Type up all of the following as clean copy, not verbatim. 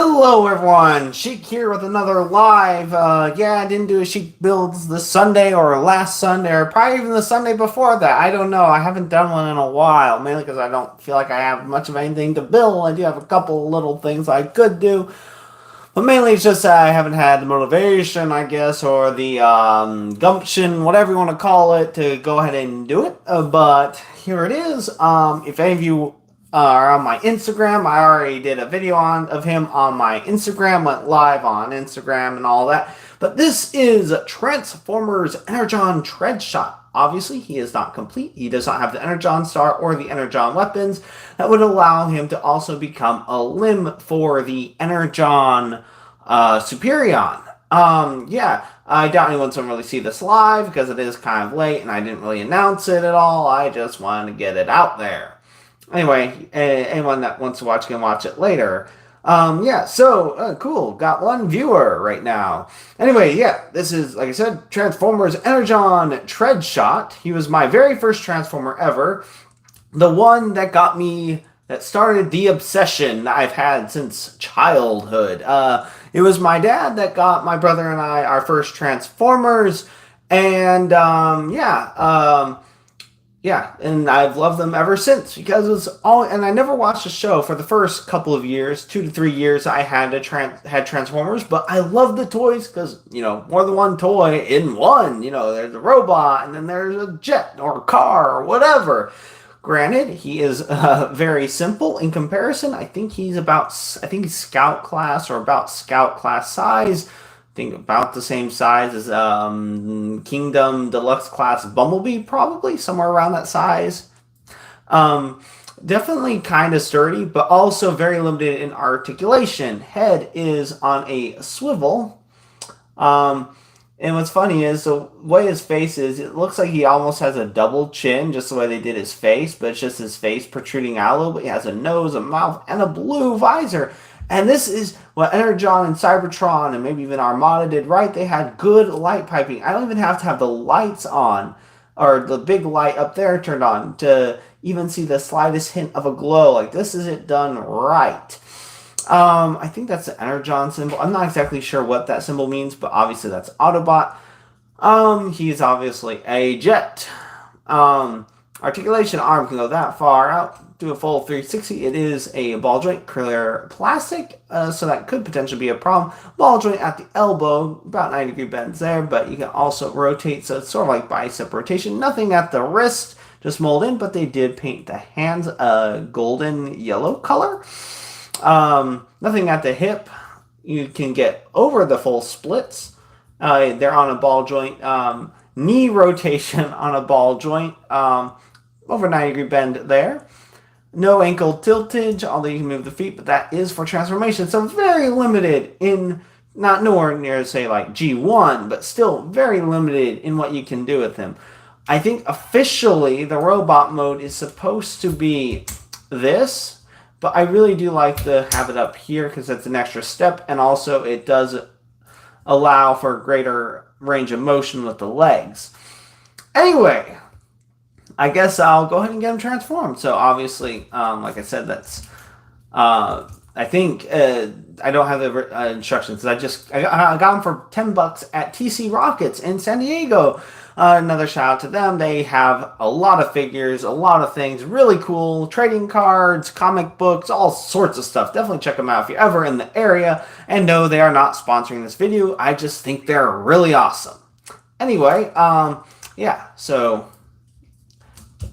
Hello everyone, Sheek here with another live. I didn't do a Sheek builds this Sunday or last Sunday or probably even the Sunday before that. I don't know. I haven't done one in a while, mainly because I don't feel like I have much of anything to build. I do have a couple little things I could do, but mainly it's just that I haven't had the motivation, I guess, or the gumption, whatever you want to call it, to go ahead and do it. But here it is. If any of you are on my Instagram, I already did a video of him on my Instagram, went live on Instagram and all that. But this is Transformers Energon Treadshot. Obviously, he is not complete. He does not have the Energon Star or the Energon weapons that would allow him to also become a limb for the Energon Superion. I doubt anyone's going to really see this live because it is kind of late and I didn't really announce it at all. I just wanted to get it out there. Anyway, anyone that wants to watch can watch it later. Cool. Got one viewer right now. Anyway, this is, like I said, Transformers Energon Treadshot. He was my very first Transformer ever. The one that got me, that started the obsession that I've had since childhood. It was my dad that got my brother and I our first Transformers. And, and I've loved them ever since because it was all. And I never watched the show for the first couple of years, 2 to 3 years. I had Transformers, but I love the toys because more than one toy in one. There's a robot, and then there's a jet or a car or whatever. Granted, he is very simple in comparison. I think he's Scout class or about Scout class size. I think about the same size as Kingdom Deluxe Class Bumblebee, probably somewhere around that size. Definitely kind of sturdy, but also very limited in articulation. Head is on a swivel. And what's funny is the way his face is, it looks like he almost has a double chin, just the way they did his face, but it's just his face protruding out a little bit. He has a nose, a mouth, and a blue visor. And this is what Energon and Cybertron and maybe even Armada did right. They had good light piping. I don't even have to have the lights on or the big light up there turned on to even see the slightest hint of a glow. Like, this is it done right. I think that's the Energon symbol. I'm not exactly sure what that symbol means, but obviously that's Autobot. He's obviously a jet. Articulation arm can go that far out, do a full 360. It is a ball joint, clear plastic, so that could potentially be a problem. Ball joint at the elbow, about 90-degree bends there, but you can also rotate, so it's sort of like bicep rotation. Nothing at the wrist, just mold in, but they did paint the hands a golden yellow color. Nothing at the hip. You can get over the full splits. They're on a ball joint. Knee rotation on a ball joint. Over 90-degree bend there. No ankle tiltage, although you can move the feet, but that is for transformation. So very limited in, not nowhere near, say, like G1, but still very limited in what you can do with him. I think officially the robot mode is supposed to be this, but I really do like to have it up here because it's an extra step, and also it does allow for greater range of motion with the legs. Anyway, I guess I'll go ahead and get him transformed. So obviously, like I said, that's I think I don't have the instructions. I got them for $10 at TC Rockets in San Diego. Another shout out to them. They have a lot of figures, a lot of things, really cool trading cards, comic books, all sorts of stuff. Definitely check them out if you're ever in the area. And no, they are not sponsoring this video. I just think they're really awesome. Anyway, so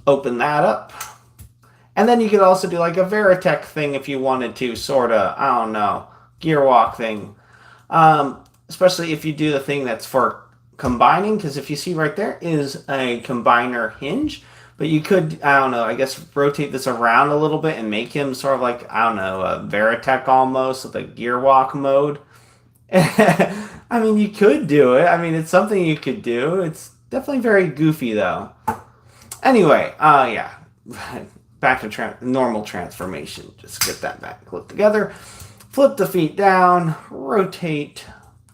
open that up. And then you could also do like a Veritech thing if you wanted to, sort of, I don't know, gear walk thing. Especially if you do the thing that's for combining, because if you see right there is a combiner hinge. But you could, I don't know, I guess rotate this around a little bit and make him sort of like, I don't know, a Veritech almost with a gear walk mode. I mean, you could do it. I mean, it's something you could do. It's definitely very goofy, though. Anyway, back to normal transformation. Just get that back clip together. Flip the feet down. Rotate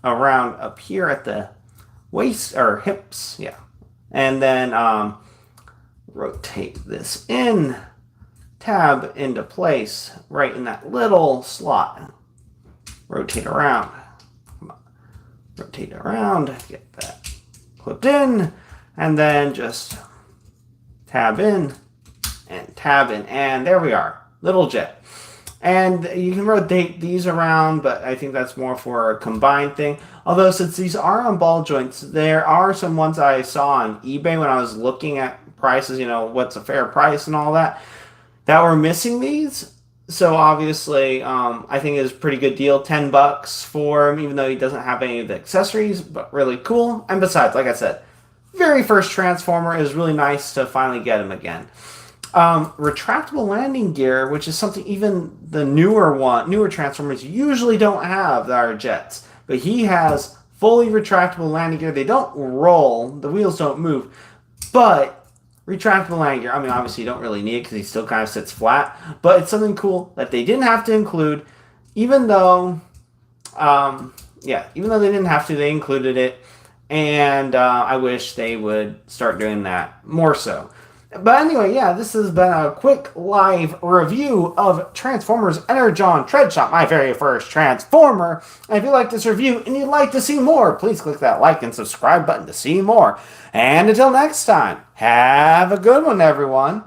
around up here at the waist or hips. Yeah. And then rotate this tab into place right in that little slot. rotate around. Rotate around, get that clipped in, and then just tab in and tab in, and there we are, little jet. And you can rotate these around, but I think that's more for a combined thing. Although since these are on ball joints, there are some ones I saw on eBay when I was looking at prices, what's a fair price and all that were missing these. So obviously, I think it's a pretty good deal. $10 for him, even though he doesn't have any of the accessories, but really cool. And besides, like I said, very first Transformer, is really nice to finally get him again. Retractable landing gear, which is something even the newer Transformers usually don't have that are jets. But he has fully retractable landing gear. They don't roll, the wheels don't move, but retractable landing gear, I mean, obviously you don't really need it because he still kind of sits flat, but it's something cool that they didn't have to include, even though they didn't have to, they included it, and I wish they would start doing that more so. But anyway, yeah, this has been a quick live review of Transformers Energon Treadshot, my very first Transformer. And if you like this review and you'd like to see more, please click that like and subscribe button to see more. And until next time, have a good one, everyone.